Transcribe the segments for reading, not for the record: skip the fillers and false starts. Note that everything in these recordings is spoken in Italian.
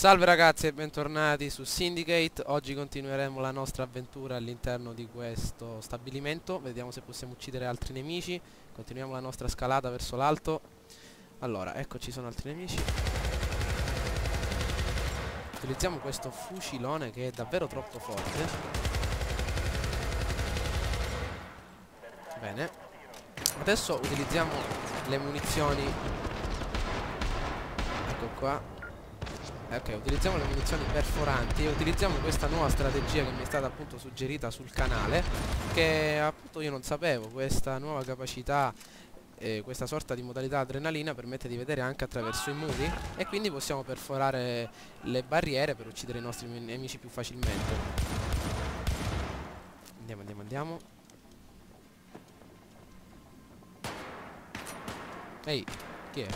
Salve ragazzi e bentornati su Syndicate. Oggi continueremo la nostra avventura all'interno di questo stabilimento. Vediamo se possiamo uccidere altri nemici. Continuiamo la nostra scalata verso l'alto. Allora, ecco, ci sono altri nemici. Utilizziamo questo fucilone che è davvero troppo forte. Bene. Adesso utilizziamo le munizioni. Ecco qua. Ok, utilizziamo le munizioni perforanti e utilizziamo questa nuova strategia che mi è stata appunto suggerita sul canale, che appunto io non sapevo. Questa nuova capacità, questa sorta di modalità adrenalina permette di vedere anche attraverso i muri e quindi possiamo perforare le barriere per uccidere i nostri nemici più facilmente. Andiamo. Ehi, chi è?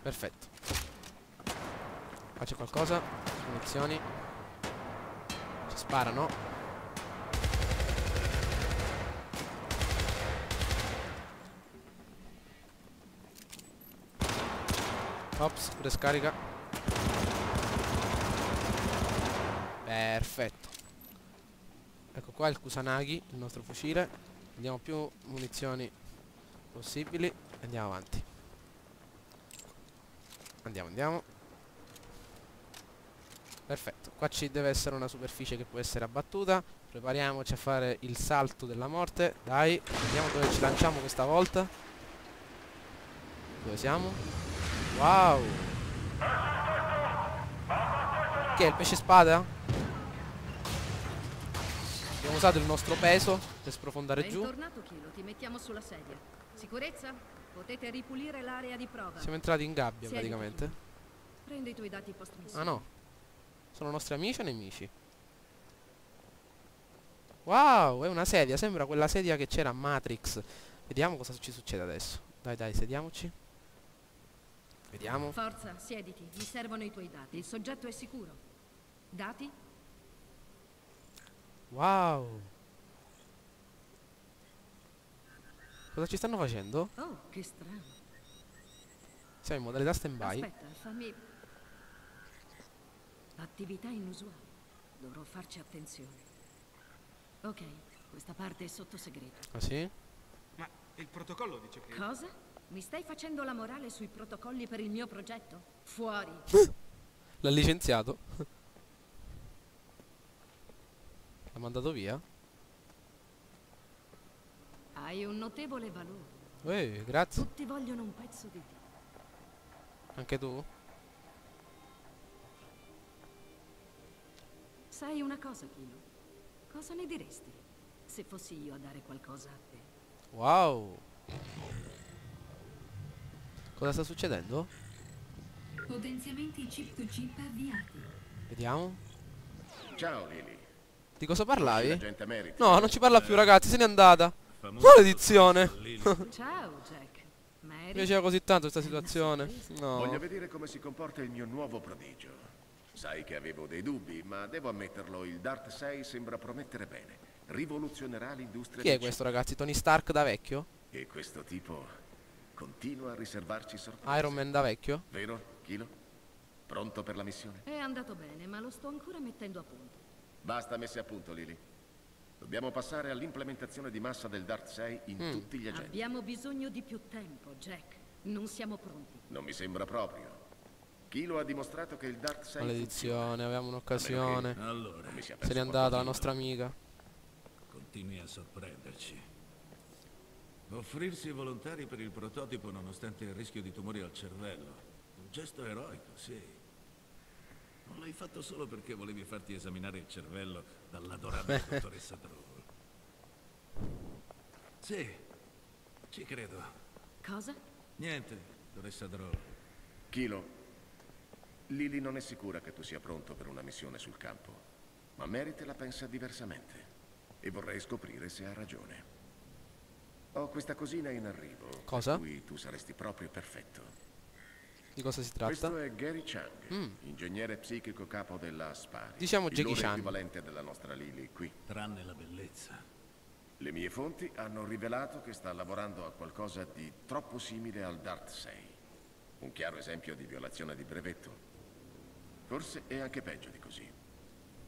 Perfetto. Qua c'è qualcosa. Munizioni. Ci sparano. Ops, pure scarica. Perfetto. Ecco qua il Kusanagi, il nostro fucile. Andiamo più munizioni possibili. Andiamo avanti. Andiamo. Perfetto. Qua ci deve essere una superficie che può essere abbattuta. Prepariamoci a fare il salto della morte. Dai, vediamo dove ci lanciamo questa volta. Dove siamo? Wow. Che è il pesce spada? Abbiamo usato il nostro peso per sprofondare giù. Bentornato, Kilo, ti mettiamo sulla sedia. Sicurezza? Potete ripulire l'area di prova. Siamo entrati in gabbia. Siediti, praticamente. Kilo. Prendo i tuoi dati post missione. Ah no. Sono nostri amici o nemici? Wow, è una sedia. Sembra quella sedia che c'era a Matrix. Vediamo cosa ci succede adesso. Dai, sediamoci. Vediamo. Forza, siediti. Mi servono i tuoi dati. Il soggetto è sicuro. Dati? Wow. Cosa ci stanno facendo? Oh, che strano. Siamo in modalità stand-by. Aspetta, fammi... Attività inusuali. Dovrò farci attenzione. Ok, questa parte è sotto segreto. Ah sì? Ma il protocollo dice che... Cosa? Mi stai facendo la morale sui protocolli per il mio progetto? Fuori. L'ha licenziato. L'ha mandato via. Hai un notevole valore. Grazie. Tutti vogliono un pezzo di te. Anche tu? Sai una cosa, Kilo? Cosa ne diresti se fossi io a dare qualcosa a te? Wow. Cosa sta succedendo? Potenziamenti chip to chip avviati. Vediamo. Ciao Lily. Di cosa parlavi? L'agente Merit. No, non ci parla più ragazzi, se n'è andata. Maledizione. Ciao, Jack. Mi piaceva così tanto questa situazione. Voglio No. vedere come si comporta il mio nuovo prodigio. Sai che avevo dei dubbi, ma devo ammetterlo, il Dart 6 sembra promettere bene. Rivoluzionerà l'industria. Chi è questo ragazzi? Tony Stark da vecchio? E questo tipo continua a riservarci sorprese. Iron Man da vecchio? Vero, Kilo? Pronto per la missione? È andato bene, ma lo sto ancora mettendo a punto. Basta messe a punto, Lily. Dobbiamo passare all'implementazione di massa del Dart 6 in tutti gli agenti. Abbiamo bisogno di più tempo, Jack. Non siamo pronti. Non mi sembra proprio. Kilo ha dimostrato che il Dart 6 Maledizione, avevamo un'occasione. Allora, non mi sia Se perso n'è andata la qualcosina. nostra amica. continui a sorprenderci. Offrirsi volontari per il prototipo nonostante il rischio di tumori al cervello. Un gesto eroico, sì. Non l'hai fatto solo perché volevi farti esaminare il cervello dall'adorabile dottoressa Drow. Sì, ci credo. Cosa? Niente, dottoressa Drow. Kilo, Lily non è sicura che tu sia pronto per una missione sul campo, ma Merit la pensa diversamente e vorrei scoprire se ha ragione. Ho questa cosina in arrivo, Cosa? per cui tu saresti proprio perfetto. Di cosa si tratta? Questo è Gary Chang, ingegnere psichico capo della Spari. Diciamo il Jackie loro Chan. equivalente della nostra Lily qui. Tranne la bellezza. Le mie fonti hanno rivelato che sta lavorando a qualcosa di troppo simile al Dart 6. Un chiaro esempio di violazione di brevetto. Forse è anche peggio di così.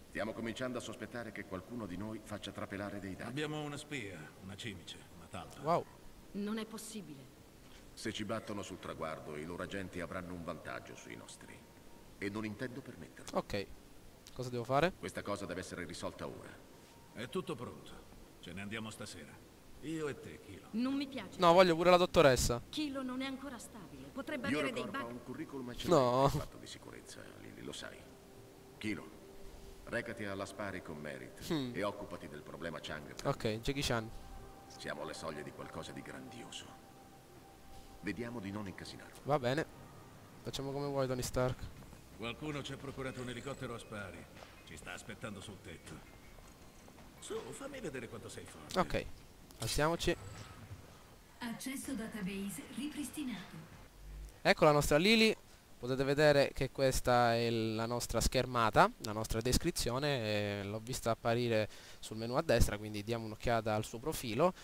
Stiamo cominciando a sospettare che qualcuno di noi faccia trapelare dei dati. Abbiamo una spia, una cimice, una talpa. Wow. Non è possibile. Se ci battono sul traguardo, i loro agenti avranno un vantaggio sui nostri. E non intendo permetterlo. Ok. Cosa devo fare? Questa cosa deve essere risolta ora. È tutto pronto. Ce ne andiamo stasera. Io e te, Kilo. Non mi piace. No, voglio pure la dottoressa. Kilo non è ancora stabile. Potrebbe avere dei Eurocorp ha bug. un curriculum eccellente No. in fatto di sicurezza, Lily, lo sai. Kilo, recati alla Spari con Merit e occupati del problema Chang. Ok, Jackie Chan. Siamo alle soglie di qualcosa di grandioso. Vediamo di non incasinarlo. Va bene. Facciamo come vuoi, Tony Stark. Qualcuno ci ha procurato un elicottero a spari. Ci sta aspettando sul tetto. Su, fammi vedere quanto sei forte. Ok. Alziamoci. Accesso database ripristinato. Ecco la nostra Lily. Potete vedere che questa è la nostra schermata, la nostra descrizione. L'ho vista apparire sul menu a destra, quindi diamo un'occhiata al suo profilo.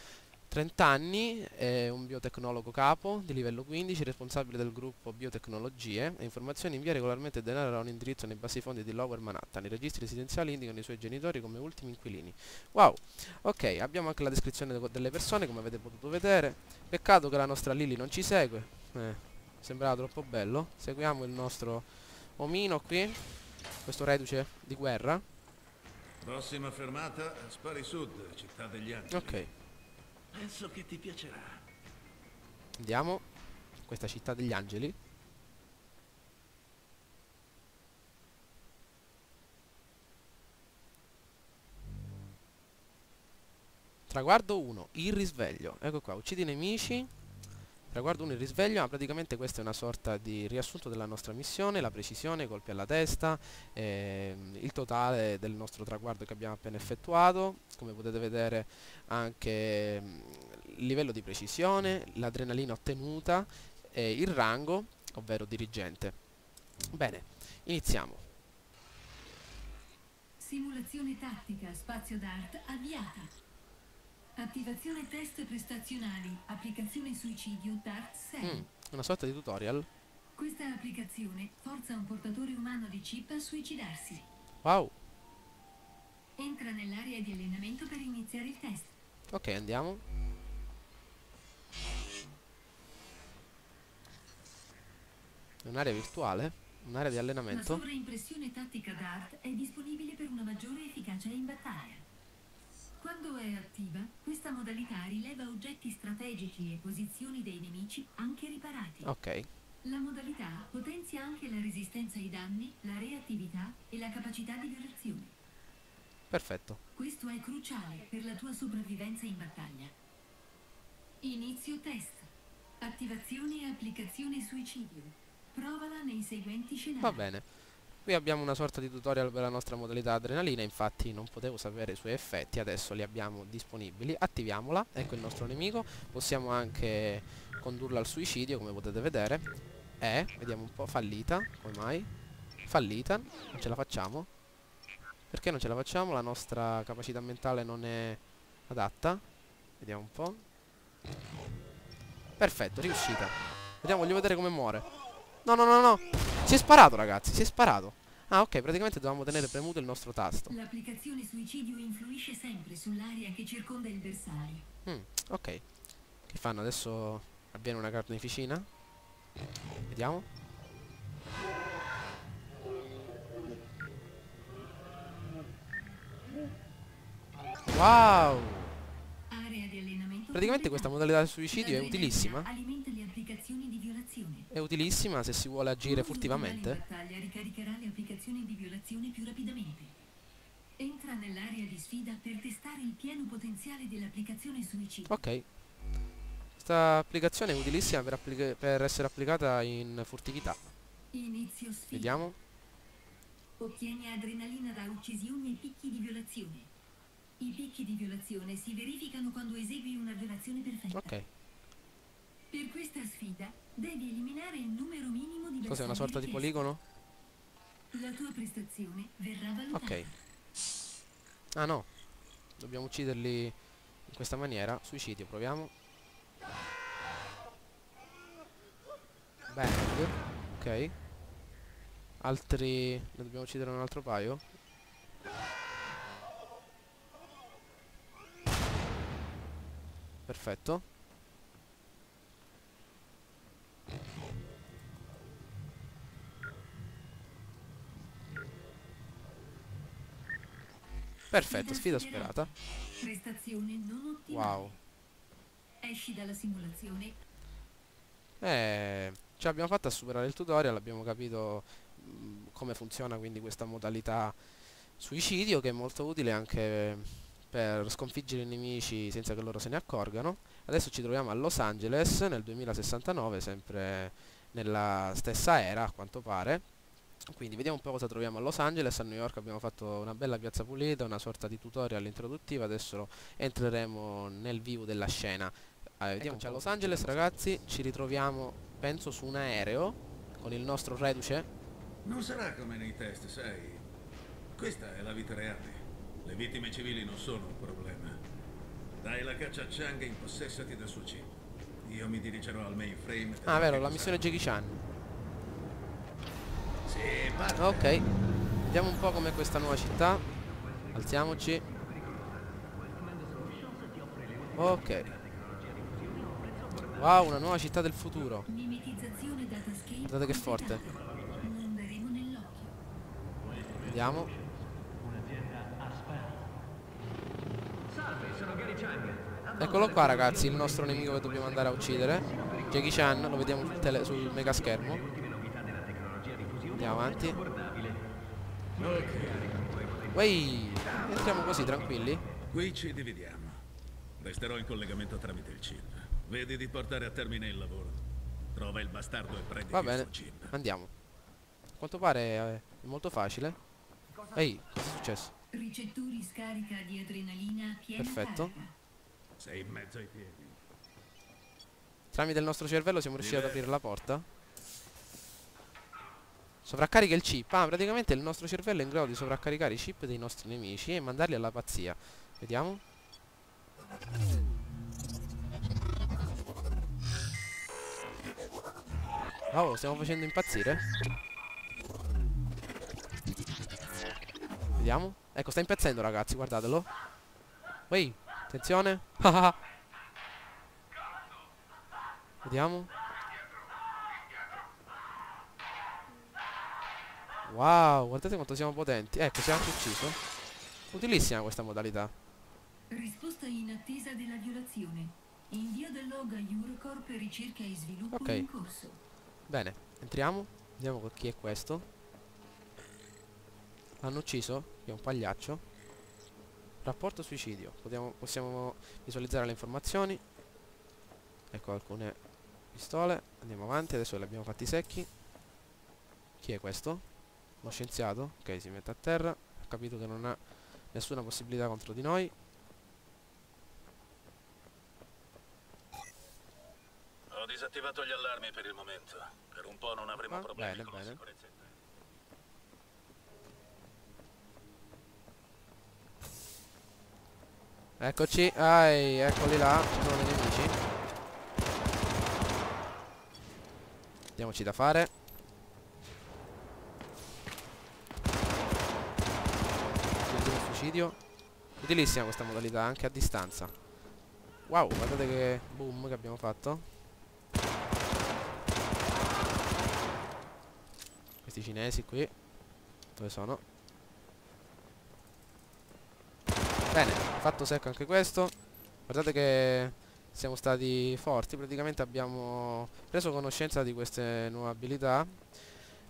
30 anni, è un biotecnologo capo di livello 15, responsabile del gruppo biotecnologie. Le informazioni invia regolarmente denaro a un indirizzo nei bassi fondi di Lower Manhattan. I registri residenziali indicano i suoi genitori come ultimi inquilini. Wow, ok, abbiamo anche la descrizione delle persone, come avete potuto vedere. Peccato che la nostra Lily non ci segue. Sembrava troppo bello. Seguiamo il nostro omino qui, questo reduce di guerra. Prossima fermata, Spari Sud, città degli angeli. Ok, Penso che ti piacerà. andiamo. Questa città degli angeli. Traguardo 1, il risveglio. Ecco qua, uccidi i nemici. Traguardo 1, il risveglio. Ma praticamente questa è una sorta di riassunto della nostra missione. La precisione, i colpi alla testa, il totale del nostro traguardo che abbiamo appena effettuato. Come potete vedere anche il livello di precisione, l'adrenalina ottenuta e il rango, ovvero dirigente. Bene, iniziamo. Simulazione tattica, spazio DART avviata. Attivazione test prestazionali, applicazione suicidio DART 6. Una sorta di tutorial. Questa applicazione forza un portatore umano di chip a suicidarsi. Wow. Entra nell'area di allenamento per iniziare il test. Ok, andiamo. È un'area virtuale, un'area di La allenamento. sovraimpressione tattica DART è disponibile per una maggiore efficacia in battaglia. Quando è attiva, questa modalità rileva oggetti strategici e posizioni dei nemici anche riparati. Ok, La modalità potenzia anche la resistenza ai danni, la reattività e la capacità di violazione. perfetto. Questo è cruciale per la tua sopravvivenza in battaglia. Inizio test. Attivazione e applicazione suicidio. Provala nei seguenti scenari. Va bene. Qui abbiamo una sorta di tutorial per la nostra modalità adrenalina, infatti non potevo sapere i suoi effetti, adesso li abbiamo disponibili. Attiviamola, ecco il nostro nemico. Possiamo anche condurlo al suicidio, come potete vedere. Vediamo un po', fallita, come mai? Fallita, non ce la facciamo. Perché non ce la facciamo? La nostra capacità mentale non è adatta. Vediamo un po'. Perfetto, riuscita. Vediamo, voglio vedere come muore. No, no, no, no. Si è sparato, ragazzi, si è sparato. Ah, ok, praticamente dovevamo tenere premuto il nostro tasto. L'applicazione suicidio influisce sempre sull'area che circonda il bersaglio. Ok. Che fanno? Adesso avviene una carneficina. Vediamo. Wow. Area di allenamento Praticamente questa modalità di suicidio è L'adrenalina utilissima. alimenta le applicazioni di violazione. È utilissima se si vuole agire L'uso furtivamente. finale in battaglia ricaricherà le applicazioni di violazione più rapidamente. Entra nell'area di sfida per testare il pieno potenziale dell'applicazione suicidio. Ok. Questa applicazione è utilissima per essere applicata in furtività. Inizio sfida. Vediamo. Ottieni adrenalina da uccisioni e picchi di violazione. I picchi di violazione si verificano quando esegui una violazione perfetta. Ok. Per questa sfida devi eliminare il numero minimo di Cos'è, una sorta di bersaglio poligono? richiesto. La tua prestazione verrà valutata. Ok. Ah no. Dobbiamo ucciderli in questa maniera. Suicidio, proviamo. Bang. Ok. Altri... ne dobbiamo uccidere un altro paio. Perfetto. Perfetto, sfida superata. Prestazione non ottimale. Wow. Esci dalla simulazione. Ce l'abbiamo fatta a superare il tutorial, abbiamo capito come funziona quindi questa modalità suicidio, che è molto utile anche per sconfiggere i nemici senza che loro se ne accorgano. Adesso ci troviamo a Los Angeles nel 2069, sempre nella stessa era a quanto pare. Quindi vediamo un po' cosa troviamo a Los Angeles. A New York abbiamo fatto una bella piazza pulita, una sorta di tutorial introduttivo. Adesso entreremo nel vivo della scena. Vediamoci a Los Angeles, ragazzi. Ci ritroviamo, penso, su un aereo con il nostro reduce. Non sarà come nei test, sai. Questa è la vita reale. Le vittime civili non sono un problema. Dai la caccia a Chang e impossessati del suo chip. Io mi dirigerò al mainframe. Ah, vero, la missione Jackie Chan. Sì, parte. Ok, vediamo un po' com'è questa nuova città. Alziamoci. Ok. Wow, una nuova città del futuro. Mimetizzazione datascape. Guardate che forte. Non daremo nell'occhio. Vediamo. Eccolo qua, ragazzi, il nostro nemico che dobbiamo andare a uccidere. Jackie Chan, lo vediamo sul mega schermo. Andiamo avanti. Wey, entriamo così, tranquilli. Qui ci dividiamo. Resterò in collegamento tramite il chip. Vedi di portare a termine il lavoro. Trova il bastardo e prendi Va il bene, suo chip. andiamo. A quanto pare è molto facile. Ehi, cosa è successo? Ricettori scarica di adrenalina piena Perfetto. carica. Sei in mezzo ai piedi. Tramite il nostro cervello siamo riusciti ad aprire la porta. Sovraccarica il chip. Ah, praticamente il nostro cervello è in grado di sovraccaricare i chip dei nostri nemici e mandarli alla pazzia. Vediamo. Oh, lo stiamo facendo impazzire. Vediamo. Ecco, sta impazzendo, ragazzi, guardatelo. Ehi, attenzione. Vediamo. Wow, guardate quanto siamo potenti. Ecco, si è anche ucciso. Utilissima questa modalità. Risposta in attesa della violazione. Invio del log a Eurocorp per ricerca e sviluppo Ok. in corso. Bene, entriamo. Vediamo chi è questo. L'hanno ucciso? Che è un pagliaccio. Rapporto suicidio. Possiamo visualizzare le informazioni. Ecco alcune pistole. Andiamo avanti, adesso li abbiamo fatti secchi. Chi è questo? Uno scienziato. Ok, si mette a terra. Ha capito che non ha nessuna possibilità contro di noi. Ho disattivato gli allarmi per il momento. Per un po' non avremo problemi bene, con la bene. sicurezza interna. Eccoci. Eccoli là. Ci sono dei nemici. Diamoci da fare. Suicidio. Utilissima questa modalità anche a distanza. Wow, guardate che boom che abbiamo fatto. Questi cinesi qui. Dove sono? Bene, fatto secco anche questo. Guardate che siamo stati forti. Praticamente abbiamo preso conoscenza di queste nuove abilità.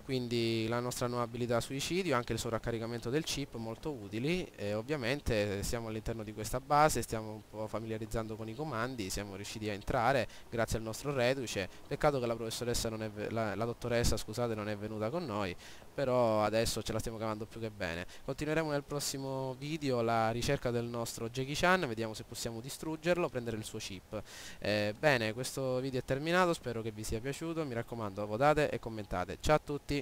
Quindi la nostra nuova abilità suicidio, anche il sovraccaricamento del chip, molto utili. E ovviamente siamo all'interno di questa base, stiamo un po' familiarizzando con i comandi, siamo riusciti a entrare grazie al nostro reduce. Peccato che la professoressa non è la dottoressa, scusate, non è venuta con noi, però adesso ce la stiamo cavando più che bene. Continueremo nel prossimo video la ricerca del nostro Jackie Chan, vediamo se possiamo distruggerlo, prendere il suo chip. Bene, questo video è terminato, spero che vi sia piaciuto, mi raccomando, votate e commentate. Ciao a tutti!